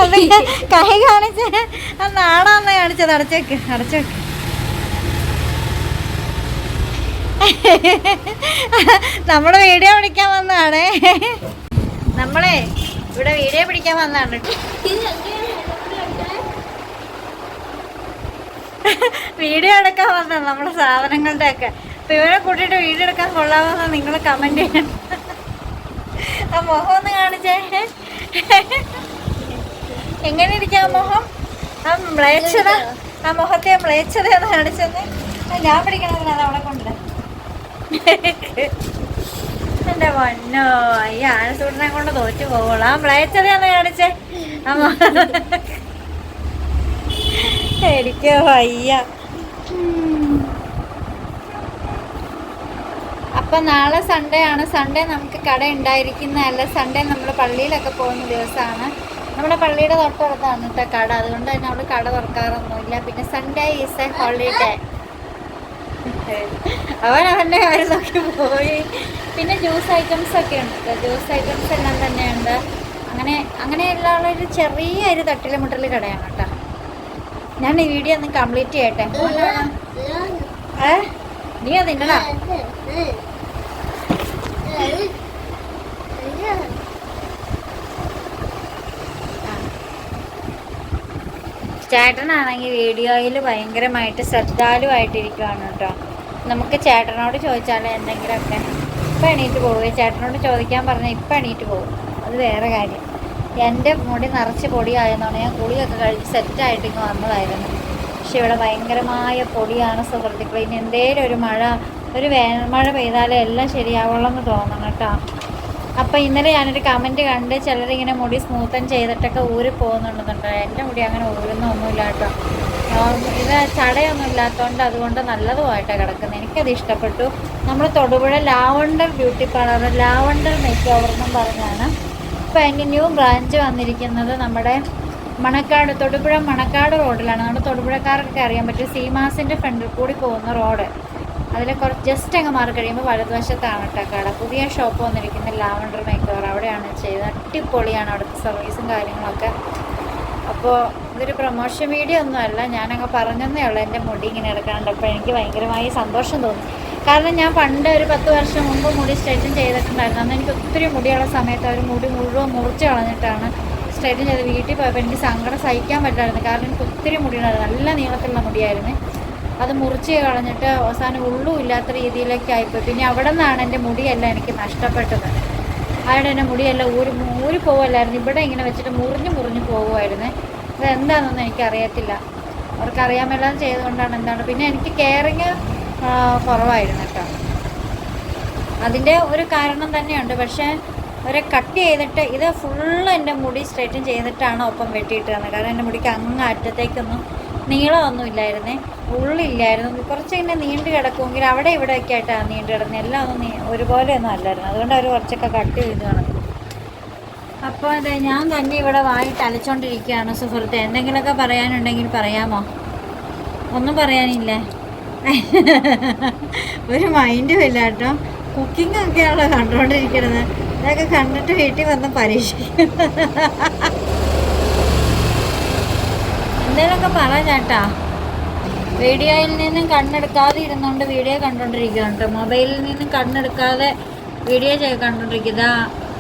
ഒന്ന് കൈ കാണിച്ചേ, ആ നാടാന്ന് കാണിച്ചത്. അടച്ചേക്ക്. നമ്മള് വീഡിയോ പിടിക്കാൻ വന്നതാണേ. നമ്മളെ ഇവിടെ വീഡിയോ പിടിക്കാൻ വന്നതാണ്. വീഡിയോ എടുക്കാൻ വന്നത് നമ്മളെ സാധനങ്ങളുടെ ഒക്കെ. അപ്പൊ ഇവരെ കൂട്ടിയിട്ട് വീഡിയോ എടുക്കാൻ കൊള്ളാമെന്ന് നിങ്ങൾ കമന്റ് ചെയ്യണം. ആ മുഖം ഒന്ന് കാണിച്ചേ. എങ്ങനെ ഇരിക്കാം മുഖം? ആ മ്ലേച്ഛത, ആ മുഖത്തെ മ്ലേച്ഛതയെന്ന് കാണിച്ചെന്ന്. ഞാൻ പിടിക്കണമെന്ന് അത് അവിടെ കൊണ്ട്. എന്റെ പൊന്നോ, ഈ ആനസൂടിനെ കൊണ്ട് തോറ്റു പോവുള്ളൂ. ആ മ്ലേച്ഛതയെന്ന് കാണിച്ചേ. ആ മുഖം എനിക്ക് വയ്യ. അപ്പം നാളെ സൺഡേ ആണ്. സൺഡേ നമുക്ക് കട ഉണ്ടായിരിക്കുന്നതല്ല. സൺഡേ നമ്മൾ പള്ളിയിലൊക്കെ പോകുന്ന ദിവസമാണ്. നമ്മുടെ പള്ളിയുടെ തൊട്ടടുത്താണ് കേട്ടോ കട. അതുകൊണ്ട് തന്നെ നമ്മൾ കട തുറക്കാറൊന്നുമില്ല. പിന്നെ സൺഡേ ഈസ് എ ഹോളിഡേ. അവൻ്റെ കാര്യം നോക്കി പോയി. പിന്നെ ജ്യൂസ് ഐറ്റംസ് ഒക്കെ ഉണ്ട് കേട്ടോ. ജ്യൂസ് ഐറ്റംസ് എല്ലാം തന്നെയുണ്ട്. അങ്ങനെയുള്ള ഒരു ചെറിയൊരു തട്ടിൽ മുട്ടൽ കടയാണ് കേട്ടോ. ഞാൻ ഈ വീഡിയോ ഒന്ന് കംപ്ലീറ്റ് ചെയ്യട്ടെ. നീ അതിന്നടാ. ചേട്ടനാണെങ്കിൽ വീഡിയോയിൽ ഭയങ്കരമായിട്ട് ശ്രദ്ധാലുവായിട്ടിരിക്കുകയാണ് കേട്ടോ. നമുക്ക് ചേട്ടനോട് ചോദിച്ചാൽ എന്തെങ്കിലുമൊക്കെ ഇപ്പം എണീറ്റ് പോവുക. ചേട്ടനോട് ചോദിക്കാൻ പറഞ്ഞാൽ ഇപ്പം എണീറ്റ് പോകും. അത് വേറെ കാര്യം. എൻ്റെ മുടി നിറച്ച് പൊടിയായെന്നാണ്. ഞാൻ കുളിയൊക്കെ കഴിച്ച് സെറ്റായിട്ട് ഇങ്ങ് വന്നതായിരുന്നു. പക്ഷെ ഇവിടെ ഭയങ്കരമായ പൊടിയാണ് സുഹൃത്തുക്കളെ. ഇനി എന്തേലും ഒരു വേനൽ മഴ പെയ്താലേ എല്ലാം ശരിയാവുള്ളൂ എന്ന് തോന്നണം കേട്ടോ. അപ്പം ഇന്നലെ ഞാനൊരു കമൻറ്റ് കണ്ട് ചിലരിങ്ങനെ മുടി സ്മൂത്തൻ ചെയ്തിട്ടൊക്കെ ഊരി പോകുന്നുണ്ടെന്നുണ്ട്. എൻ്റെ മുടി അങ്ങനെ ഊരുന്നൊന്നുമില്ല കേട്ടോ. ഇത് ചടയൊന്നും ഇല്ലാത്തതുകൊണ്ട് അതുകൊണ്ട് നല്ലതുമായിട്ടാണ് കിടക്കുന്നത്. എനിക്കത് ഇഷ്ടപ്പെട്ടു. നമ്മൾ Thodupuzha lavender beauty parlour, lavender make over എന്നും പറഞ്ഞാണ് ഇപ്പോൾ അതിൻ്റെ ന്യൂ ബ്രാഞ്ച് വന്നിരിക്കുന്നത്. നമ്മുടെ മണക്കാട്, തൊടുപുഴ മണക്കാട് റോഡിലാണ്. നമ്മുടെ തൊടുപുഴക്കാർക്കൊക്കെ അറിയാൻ പറ്റും. സീമാസിൻ്റെ ഫ്രണ്ടിൽ കൂടി പോകുന്ന റോഡ്. അതിൽ കുറച്ച് ജസ്റ്റ് അങ്ങ് മാറി കഴിയുമ്പോൾ വലതുവശത്താണ് കേട്ടോ കട. പുതിയ ഷോപ്പ് വന്നിരിക്കുന്ന ലാവണ്ടർ മേക്ക് ഓവർ. അവിടെയാണ് ചെയ്തത്. അടിപൊളിയാണ് അവിടുത്തെ സർവീസും കാര്യങ്ങളൊക്കെ. അപ്പോൾ ഇതൊരു പ്രൊമോഷൻ വീഡിയോ ഒന്നുമല്ല, ഞാനങ്ങ് പറഞ്ഞതേ ഉള്ളൂ. എൻ്റെ മുടി ഇങ്ങനെ എടുക്കാണ്ടപ്പോൾ എനിക്ക് ഭയങ്കരമായി സന്തോഷം തോന്നി. കാരണം ഞാൻ പണ്ട് ഒരു 10 വർഷം മുമ്പ് മുടി സ്ട്രെയിറ്റൻ ചെയ്തിട്ടുണ്ടായിരുന്നു. അന്ന് എനിക്ക് ഒത്തിരി മുടിയുള്ള സമയത്ത് അവർ മുടി മുഴുവൻ മുറിച്ച് കളഞ്ഞിട്ടാണ് സ്ട്രെയിറ്റൻ ചെയ്ത് വീട്ടിൽ പോയപ്പോൾ എനിക്ക് സങ്കടം സഹിക്കാൻ പറ്റായിരുന്നു. കാരണം എനിക്ക് ഒത്തിരി മുടിയുണ്ടായിരുന്നു. നല്ല നീളത്തിലുള്ള മുടിയായിരുന്നു. അത് മുറിച്ച് കളഞ്ഞിട്ട് അവസാനം ഉള്ളും ഇല്ലാത്ത രീതിയിലേക്ക് ആയിപ്പോയി. പിന്നെ അവിടെ നിന്നാണ് എൻ്റെ മുടിയെല്ലാം എനിക്ക് നഷ്ടപ്പെട്ടത്. അവിടെ എൻ്റെ മുടിയെല്ലാം ഊരി പോവുമല്ലായിരുന്നു. ഇവിടെ ഇങ്ങനെ വെച്ചിട്ട് മുറിഞ്ഞ് പോകുമായിരുന്നു. ഇതെന്താണെന്നൊന്നും എനിക്കറിയത്തില്ല. അവർക്കറിയാമെല്ലാം ചെയ്തുകൊണ്ടാണ് എന്താണ്. പിന്നെ എനിക്ക് കെയറിങ് കുറവായിരുന്നു കേട്ടോ. അതിൻ്റെ ഒരു കാരണം തന്നെയുണ്ട്. പക്ഷേ ഒരു കട്ട് ചെയ്തിട്ട് ഇത് ഫുള്ള് എൻ്റെ മുടി സ്ട്രെയിറ്റൻ ചെയ്തിട്ടാണ് ഒപ്പം വെട്ടിയിട്ട് തന്നത്. കാരണം എൻ്റെ മുടിക്ക് അങ്ങ് അറ്റത്തേക്കൊന്നും നീളമൊന്നും ഇല്ലായിരുന്നേ, ഉള്ളില്ലായിരുന്നു. കുറച്ചിങ്ങനെ നീണ്ടു കിടക്കുമെങ്കിൽ അവിടെ ഇവിടെയൊക്കെ ആയിട്ടാണ് നീണ്ടു കിടക്കുന്നത്. എല്ലാം ഒന്നും ഒരുപോലെയൊന്നും അല്ലായിരുന്നു. അതുകൊണ്ട് അവർ കുറച്ചൊക്കെ കട്ട് ചെയ്ത് കിടക്കും. അപ്പോൾ അതെ, ഞാൻ തന്നെ ഇവിടെ വായിട്ട് അലച്ചോണ്ടിരിക്കുകയാണ് സുഹൃത്തെ. എന്തെങ്കിലുമൊക്കെ പറയാനുണ്ടെങ്കിൽ പറയാമോ? ഒന്നും പറയാനില്ലേ? ഒരു മൈൻഡും ഇല്ല കേട്ടോ. കുക്കിംഗ് ഒക്കെയാണല്ലോ കണ്ടുകൊണ്ടിരിക്കുന്നത്. ഇതൊക്കെ കണ്ടിട്ട് വീട്ടിൽ വന്ന് പരീക്ഷിക്കും. എന്തേലൊക്കെ പറ ചേട്ടാ. വീഡിയോയിൽ നിന്നും കണ്ണെടുക്കാതെ ഇരുന്നുകൊണ്ട് വീഡിയോ കണ്ടുകൊണ്ടിരിക്കുകയാണ് കേട്ടോ. മൊബൈലിൽ നിന്നും കണ്ണെടുക്കാതെ വീഡിയോ കണ്ടുകൊണ്ടിരിക്കുക.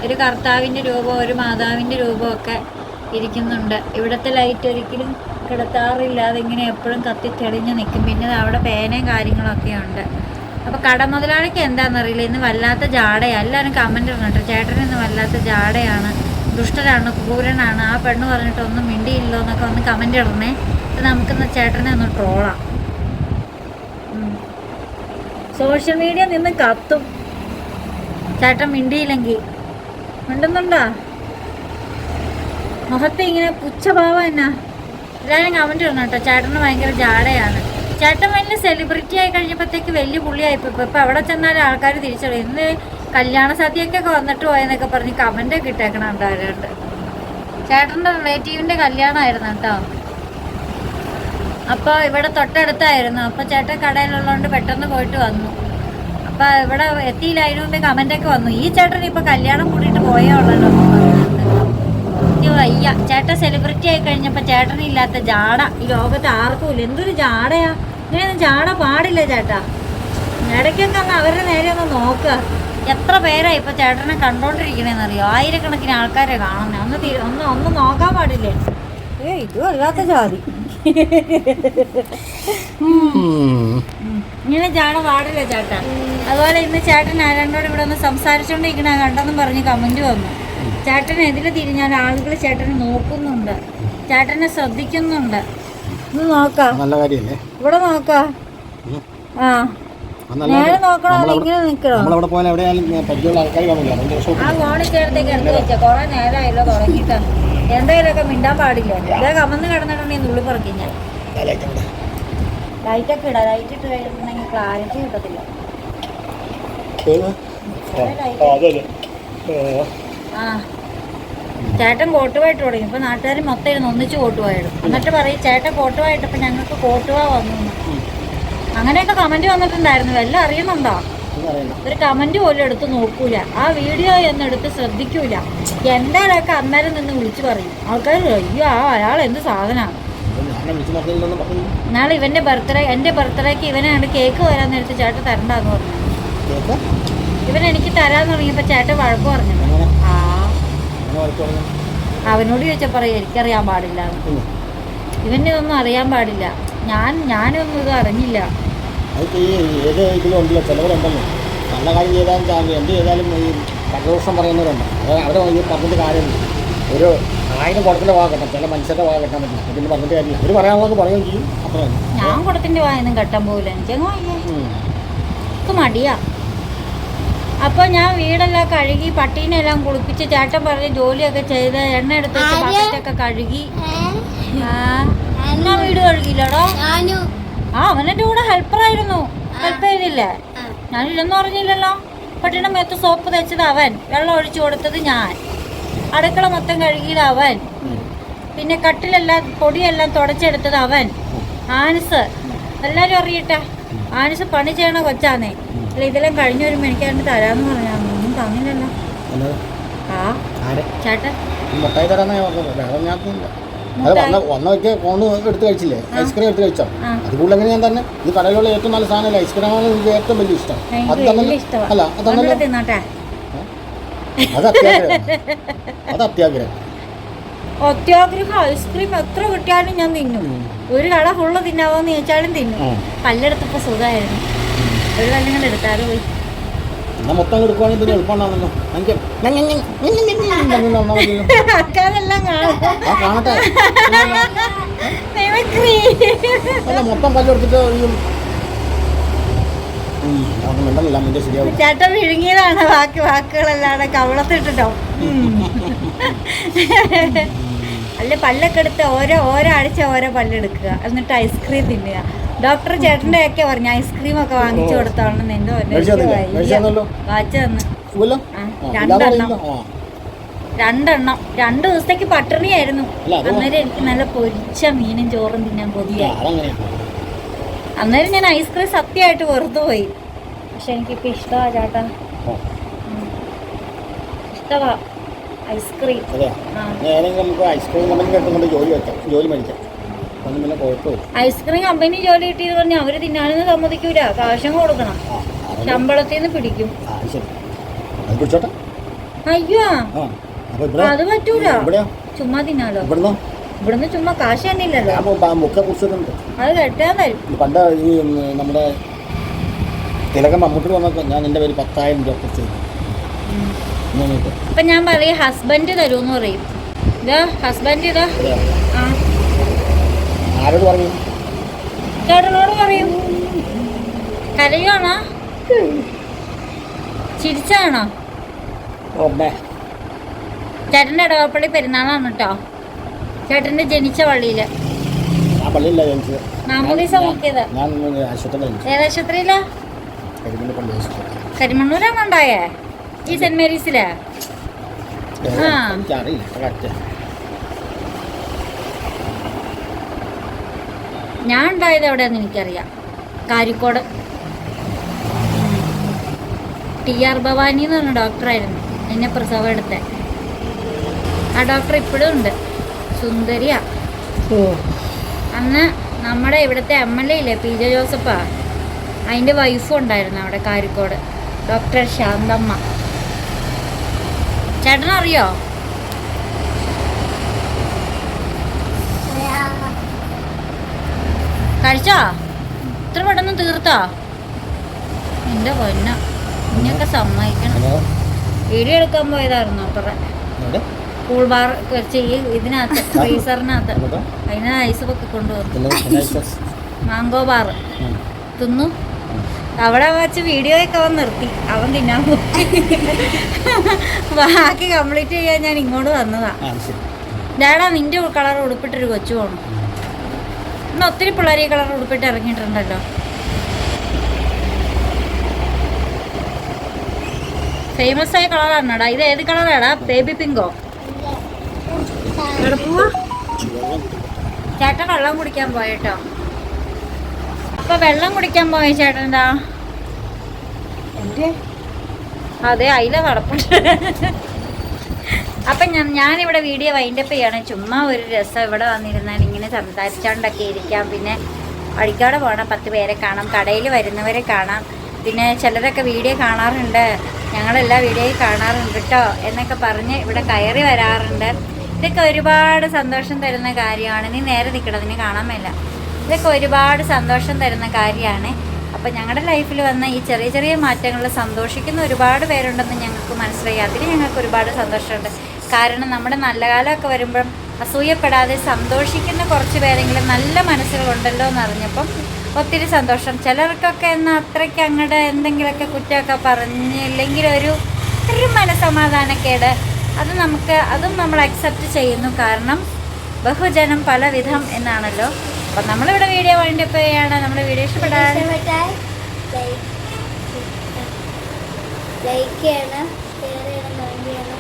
ഒരു കർത്താവിൻ്റെ രൂപം, ഒരു മാതാവിൻ്റെ രൂപമൊക്കെ ഇരിക്കുന്നുണ്ട്. ഇവിടുത്തെ ലൈറ്റ് ഒരിക്കലും കിടത്താറില്ലാതെ ഇങ്ങനെ എപ്പോഴും കത്തിത്തെളിഞ്ഞ് നിൽക്കും. പിന്നെ അവിടെ പേനയും കാര്യങ്ങളൊക്കെ ഉണ്ട്. അപ്പോൾ കട മുതലാളിക്ക് എന്താണെന്നറിയില്ല, ഇന്ന് വല്ലാത്ത ജാടയാണ്. എല്ലാവരും കമൻറ്റ് ഇടണം. ചേട്ടന് ഇന്ന് വല്ലാത്ത ജാടയാണ്, ദുഷ്ടനാണ്, ക്രൂരനാണ്. ആ പെണ്ണ് പറഞ്ഞിട്ട് ഒന്നും മിണ്ടിയില്ലോ എന്നൊക്കെ ഒന്ന് കമൻറ്റ് ഇടണേ. നമുക്കിന്ന് ചേട്ടനെ ഒന്ന് ട്രോളാം. സോഷ്യൽ മീഡിയ നിന്ന് കത്തും ചേട്ടൻ മിണ്ടിയില്ലെങ്കിൽ. മിണ്ടുന്നുണ്ടോ? മുഖത്ത് ഇങ്ങനെ പുച്ഛഭാവം എന്നാ. എല്ലാവരും കമൻറ്റ് ഇടണം കേട്ടോ. ചേട്ടന് ഭയങ്കര ജാടയാണ്. ചേട്ടൻ വലിയ സെലിബ്രിറ്റി ആയി കഴിഞ്ഞപ്പോഴത്തേക്ക് വലിയ പുള്ളിയായിപ്പോൾ. ഇപ്പോൾ എവിടെ ചെന്നാലും ആൾക്കാർ തിരിച്ചറിയും. ഇന്ന് കല്യാണ സദ്യക്കൊക്കെ വന്നിട്ട് പോയെന്നൊക്കെ പറഞ്ഞ് കമൻറ്റൊക്കെ ഇട്ടേക്കണം ഉണ്ടാവരുണ്ട്. ചേട്ടൻ്റെ റിലേറ്റീവിൻ്റെ കല്യാണമായിരുന്നു കേട്ടോ. അപ്പോൾ ഇവിടെ തൊട്ടടുത്തായിരുന്നു. അപ്പോൾ ചേട്ടൻ കടയിലുള്ളതുകൊണ്ട് പെട്ടെന്ന് പോയിട്ട് വന്നു. അപ്പോൾ ഇവിടെ എത്തിയില്ല. അതിന് മുമ്പേ കമൻറ്റൊക്കെ വന്നു, ഈ ചേട്ടൻ ഇപ്പോൾ കല്യാണം കൂടിയിട്ട് പോയേ ഉള്ളല്ലോ എന്ന് പറഞ്ഞിട്ടുണ്ട്. എനിക്ക് വയ്യ. ചേട്ടൻ സെലിബ്രിറ്റി ആയി കഴിഞ്ഞപ്പോൾ ചേട്ടനില്ലാത്ത ജാട ഈ ലോകത്ത് ആർക്കും ഇല്ല. എന്തൊരു ജാടയാ! ഇങ്ങനെയൊന്നും ജാട പാടില്ല ചേട്ടാ. ഇടയ്ക്കൊക്കെ ഒന്ന് അവരുടെ നേരെ ഒന്ന് നോക്കുക. എത്ര പേരാണ് ഇപ്പോൾ ചേട്ടനെ കണ്ടോണ്ടിരിക്കണേന്നറിയോ? ആയിരക്കണക്കിന് ആൾക്കാരെ കാണുന്നത്. ഒന്ന് നോക്കാൻ പാടില്ലേ? ഇതും അല്ലാത്ത ജാതി. ഇങ്ങനെ ചാട പാടില്ല ചേട്ടാ. അതുപോലെ ഇന്ന് ചേട്ടൻ ആരാണ്ടോട് ഇവിടെ ഒന്ന് സംസാരിച്ചോണ്ടിരിക്കണ കണ്ടെന്നും പറഞ്ഞ് കമന്റ് വന്നു. ചേട്ടൻ എതിരെ തിരിഞ്ഞാൽ ആളുകൾ ചേട്ടനെ നോക്കുന്നുണ്ട്, ചേട്ടനെ ശ്രദ്ധിക്കുന്നുണ്ട്. ഇത് നോക്കാം, നല്ല കാര്യല്ലേ? ഇവിടെ നോക്കാം. ആ നേരെ നോക്കണോ ഇങ്ങനെ നിക്കണോ? നമ്മളവിടെ പോയാൽ എവിടെയാലും പരിചയമുള്ള ആൾക്കാർ കാണില്ല. ആ ഫോണിൽ ചേർത്തേക്ക് എടുത്ത് വെച്ച കുറെ നേരമായല്ലോ തുടങ്ങിയിട്ട്. എന്തെങ്കിലുമൊക്കെ മിണ്ടാൻ പാടില്ല. ഇതേ കമന്ന് കിടന്നിട്ടുണ്ടെങ്കിൽ നുള്ളി പറക്കും ഞാൻ. ലൈറ്റൊക്കെ ഇടാം, ലൈറ്റ് ഇട്ട് കഴിഞ്ഞിട്ടുണ്ടെങ്കിൽ ക്ലാരിറ്റി കിട്ടത്തില്ല. ആ ചേട്ടൻ കോട്ടുവായിട്ട് തുടങ്ങി. ഇപ്പൊ നാട്ടുകാർ മൊത്തം ഇരുന്ന് ഒന്നിച്ച് കോട്ടുവായിടും. എന്നിട്ട് പറയും ചേട്ടൻ കോട്ടുവായിട്ടപ്പോ ഞങ്ങൾക്ക് കോട്ടുവാ വന്നു. അങ്ങനെയൊക്കെ കമന്റ് വന്നിട്ടുണ്ടായിരുന്നു. വല്ലതും അറിയുന്നുണ്ടോ? ഒരു കമന്റ് പോലും എടുത്ത് നോക്കൂല, ആ വീഡിയോ ഒന്നും എടുത്ത് ശ്രദ്ധിക്കൂല. എന്തായാലൊക്കെ അന്നേരം നിന്ന് വിളിച്ചു പറയും ആൾക്കാർ. അയ്യോ അയാൾ എന്ത് സാധനമാണ്. നാളെ ഇവന്റെ ബർത്ത്ഡേ, എന്റെ ബർത്ത്ഡേക്ക് ഇവനാണ് കേക്ക് വരാൻ നേരത്ത് ചേട്ടൻ തരണ്ടെന്ന് പറഞ്ഞു. ഇവൻ എനിക്ക് തരാന്ന് തുടങ്ങിയപ്പോ ചേട്ടൻ വഴക്ക് പറഞ്ഞു. ആ അവനോട് ചോദിച്ചാൽ പറയാം എനിക്കറിയാൻ പാടില്ല, ഇവന്റെ ഇതൊന്നും അറിയാൻ പാടില്ല. ഞാനൊന്നും ഇത് അറിഞ്ഞില്ല. ചിലവരുണ്ടല്ലോ നല്ല കാര്യം ചെയ്താലും എന്ത് ചെയ്താലും ഈ പരദോഷം പറയുന്നവരുണ്ട്. അവരെ പറഞ്ഞിട്ട് കാര്യമില്ല. ഒരു 1000 കുടത്തിൻ്റെ വാ കെട്ടാം, ചില മനുഷ്യരുടെ വാ കെട്ടാൻ പറ്റില്ല. പിന്നെ പറഞ്ഞിട്ട് കാര്യമില്ല. അവർ പറയാനുള്ളത് പറയുകയും ചെയ്യും. അത്ര ഞാൻ കുടത്തിന്റെ വായൊന്നും കെട്ടാൻ പോകില്ല, എനിക്ക് മടിയാ. അപ്പൊ ഞാൻ വീടെല്ലാം കഴുകി പട്ടീനെല്ലാം കുളിപ്പിച്ച് ചേട്ടൻ പറഞ്ഞ് ജോലിയൊക്കെ ചെയ്ത് എണ്ണ എടുത്ത് ബക്കറ്റൊക്കെ കഴുകി. ഞാൻ വീട് കഴുകിയില്ലടോ. ആ അവനെന്റെ കൂടെ ഹെൽപ്പറായിരുന്നു. ഹെൽപ്പ് ചെയ്തില്ലേ? ഞാനില്ലെന്ന് പറഞ്ഞില്ലല്ലോ. പട്ടീനെ മേത്ത് സോപ്പ് തേച്ചത് അവൻ, വെള്ളം ഒഴിച്ചു കൊടുത്തത് ഞാൻ, അടുക്കള മൊത്തം കഴുകിയത് അവൻ, പിന്നെ കട്ടിലെല്ലാം പൊടിയെല്ലാം തുടച്ചെടുത്തത് അവൻ. ആനസ് എല്ലാരും അറിയട്ടെ, ആനസ് പണി ചെയ്യണ കൊച്ചാന്നേ. അല്ല ഇതെല്ലാം കഴിഞ്ഞു വരുമ്പോ എനിക്കാണ്ട് തരാന്ന് പറഞ്ഞാ ഒന്നും തന്നില്ലല്ലോ. ആ ചേട്ടൻ മുട്ടായി തരാന്നാ വന്നൊക്കെ ഫോൺ എടുത്ത് കഴിച്ചില്ലേ? ഐസ്ക്രീം എടുത്ത് കഴിച്ചോ? അത് കൂടുതൽ എങ്ങനെ ഞാൻ തന്നെ ഈ കടയിലുള്ള ഏറ്റവും നല്ല സാധനമല്ല ഐസ്ക്രീമാണ്. എനിക്ക് ഏറ്റവും വലിയ ഇഷ്ടം അത് തന്നെ. അല്ല അതന്നല്ലോ, അത് അത്യാഗ്രഹം. അത്യാഗ്രഹം ഐസ്ക്രീം എത്ര കിട്ടിയാലും ഞാൻ തിന്നും. ഒരു കട ഫുള്ള് തിന്നാവോന്ന് ചോദിച്ചാലും തിന്നും. പല്ലെടുത്തപ്പോ സുഖമായിരുന്നു. ഒരു കല്ലും കൂടെ എടുത്താറ് പോയി. എന്നാ മൊത്തം എടുക്കുവാണെങ്കിൽ പിന്നെ എളുപ്പമാണല്ലോ. എനിക്ക് ആൾക്കാരെല്ലാം കാണട്ടെ. അല്ല മൊത്തം പല്ലെടുത്തിട്ട് ശരിയാവും. ചേട്ടൻ വിഴുങ്ങിയതാണ് ബാക്കി വാക്കുകളല്ലാതെ കവളത്തിട്ടോ. അല്ല പല്ലൊക്കെ എടുത്ത് ഓരോ ആഴ്ച ഓരോ പല്ലെടുക്കുക, എന്നിട്ട് ഐസ്ക്രീം തിന്നുക. ഡോക്ടർ ചേട്ടൻ്റെ ഒക്കെ പറഞ്ഞു ഐസ്ക്രീം ഒക്കെ വാങ്ങിച്ചു കൊടുത്തോളണം. എന്തോ വാച്ച് തന്ന് 2 ദിവസത്തേക്ക് പട്ടിണിയായിരുന്നു. അന്നേരം എനിക്ക് നല്ല പൊരിച്ച മീനും ചോറും തിന്നാൻ കൊതിയായി. അന്നേരം ഞാൻ ഐസ്ക്രീം സത്യമായിട്ട് വെറുതെ പോയി. പക്ഷെ എനിക്കിപ്പോ ഇഷ്ടമാ ചേട്ടാ, ഇഷ്ടമാ ഐസ്ക്രീം. ഐസ്ക്രീം കമ്പനി ജോലി കിട്ടിയത് പറഞ്ഞാൽ അവര് തിന്നാനൊന്നും സമ്മതിക്കൂല, കാശം കൊടുക്കണം, ശമ്പളത്തിൽ നിന്ന് പിടിക്കും. അയ്യോ അത് പറ്റൂല, ചുമ്മാ തിന്നാലോ. ഇവിടുന്ന് ചുമ്മാ കാശ് തന്നെ ഇല്ലല്ലോ, അത് കെട്ടാൻ തരും. പണ്ട് ഈ നമ്മുടെ തിലകം മമ്മൂട്ടി വന്നപ്പോൾ ഞാൻ എൻ്റെ പേര് 10,000 രൂപ കുറച്ച്. അപ്പൊ ഞാൻ പറയും ഹസ്ബൻഡ് തരൂന്ന് പറയും. ഇതാ ഹസ്ബൻഡ് ഇതാ. ആരോട് പറയും? ചേട്ടനോട് പറയും. കരയാണോ ചിരിച്ചാണോ? ചേട്ടൻ്റെ ഇടവപ്പള്ളി പെരുന്നാളാണ് കേട്ടോ. ചേട്ടൻ്റെ ജനിച്ച പള്ളിയില് നാമൂദിസ നോക്കിയത്. ഏതാശുപത്രിയിലാ? കരിമണ്ണൂരാണ് ഉണ്ടായേ, ഈ സെന്റ് മേരീസിലെ. ഞാൻ ഉണ്ടായത് എവിടെയാന്ന് എനിക്കറിയാം, കാരിക്കോട്. TR ഭവാനി എന്ന് പറഞ്ഞ ഡോക്ടറായിരുന്നു എന്നെ പ്രസവം എടുത്തേ. ആ ഡോക്ടർ ഇപ്പോഴും ഉണ്ട്, സുന്ദരിയാ. അന്ന് നമ്മുടെ ഇവിടുത്തെ MLA ഇല്ലേ PJ ജോസഫാ, അതിൻ്റെ വൈഫും ഉണ്ടായിരുന്നു അവിടെ കാരിക്കോട്, ഡോക്ടർ ശാന്തമ്മ. ചേട്ടനറിയോ? കഴിച്ചോ? ഇത്ര പെട്ടെന്ന് തീർത്തോ? എൻ്റെ പൊന്ന ഇനിയൊക്കെ സമ്മതിക്കണം. ഹലോ വീഡിയോ എടുക്കാൻ പോയതായിരുന്നു അത്ര എവിടെ കൂൾ ബാർ വെച്ച് ഈ ഇതിനകത്ത് ഫ്രീസറിനകത്ത് എന്നിട്ട് അതിന് ഐസ് പൊക്കി കൊണ്ടുവന്നു. പിന്നെ മാംഗോ ബാർ തിന്നു. അവിടെ വെച്ച് വീഡിയോയൊക്കെ അവൻ നിർത്തി, അവൻ തിന്നാൻ പോയി. ബാക്കി കംപ്ലീറ്റ് ചെയ്യാൻ ഞാൻ ഇങ്ങോട്ട് വന്നതാ. ഡാഡാ നിന്റെ കളർ ഉടുപ്പിട്ടൊരു കൊച്ചു പോകണം. ഇന്ന് ഒത്തിരി പിള്ളേർ ഈ കളർ ഉടുപ്പിട്ട് ഇറങ്ങിയിട്ടുണ്ടല്ലോ. ഫേമസ് ആയ കളറാണോടാ ഇത്? ഏത് കളറാടാ? ബേബി പിങ്കോ? എവിടെ പോവാ? ചേട്ടൻ വെള്ളം കുടിക്കാൻ പോയിട്ടോ. അപ്പൊ വെള്ളം കുടിക്കാൻ പോയ ചേട്ടൻ എന്താ? അതെ അതില നടപ്പുണ്ട്. അപ്പം ഞാനിവിടെ വീഡിയോ വൈൻഡപ്പ് ചെയ്യാണ്. ചുമ്മാ ഒരു രസം ഇവിടെ വന്നിരുന്നാൽ ഇങ്ങനെ സംസാരിച്ചോണ്ടൊക്കെ ഇരിക്കാം. പിന്നെ വഴിക്കാട് പോകണം, 10 പേരെ കാണാം, കടയിൽ വരുന്നവരെ കാണാം. പിന്നെ ചിലരൊക്കെ വീഡിയോ കാണാറുണ്ട്, ഞങ്ങളെല്ലാ വീഡിയോയും കാണാറുണ്ട് കേട്ടോ എന്നൊക്കെ പറഞ്ഞ് ഇവിടെ കയറി വരാറുണ്ട്. ഇതൊക്കെ ഒരുപാട് സന്തോഷം തരുന്ന കാര്യമാണ്. നീ നേരെ നിൽക്കണം, നിന്നെ കാണാൻ മേല. ഇതൊക്കെ ഒരുപാട് സന്തോഷം തരുന്ന കാര്യമാണ്. അപ്പം ഞങ്ങളുടെ ലൈഫിൽ വന്ന ഈ ചെറിയ ചെറിയ മാറ്റങ്ങളിൽ സന്തോഷിക്കുന്ന ഒരുപാട് പേരുണ്ടെന്ന് ഞങ്ങൾക്ക് മനസ്സിലായി. അതിൽ ഞങ്ങൾക്ക് ഒരുപാട് സന്തോഷമുണ്ട്. കാരണം നമ്മുടെ നല്ല കാലമൊക്കെ വരുമ്പം അസൂയപ്പെടാതെ സന്തോഷിക്കുന്ന കുറച്ച് പേരെങ്കിലും നല്ല മനസ്സുകളുണ്ടല്ലോ എന്നറിഞ്ഞപ്പം ഒത്തിരി സന്തോഷം. ചിലർക്കൊക്കെ എന്നാൽ അത്രയ്ക്ക് അങ്ങോട്ട് എന്തെങ്കിലുമൊക്കെ കുറ്റമൊക്കെ പറഞ്ഞില്ലെങ്കിൽ ഒരു മനസ്സമാധാനക്കേട്, അതും നമ്മൾ അക്സെപ്റ്റ് ചെയ്യുന്നു. കാരണം ബഹുജനം പല വിധം എന്നാണല്ലോ. അപ്പം നമ്മളിവിടെ വീഡിയോ വൈൻഡപ്പ് ചെയ്യുകയാണ്. നമ്മുടെ വീഡിയോ ഇഷ്ടപ്പെട്ടാൽ ലൈക്ക് ചെയ്യണം, ഷെയർ ചെയ്യണം, കമന്റ് ചെയ്യണം,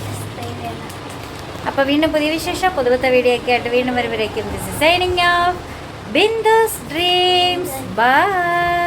സബ്സ്ക്രൈബ് ചെയ്യണം. അപ്പോൾ വീണ്ടും പുതിയ വിശേഷം പുതുപുത്ത വീഡിയോ ഒക്കെ ആയിട്ട് വീണ്ടും വരുമ്പോഴേക്കും this is signing off Bindu's dreams. By.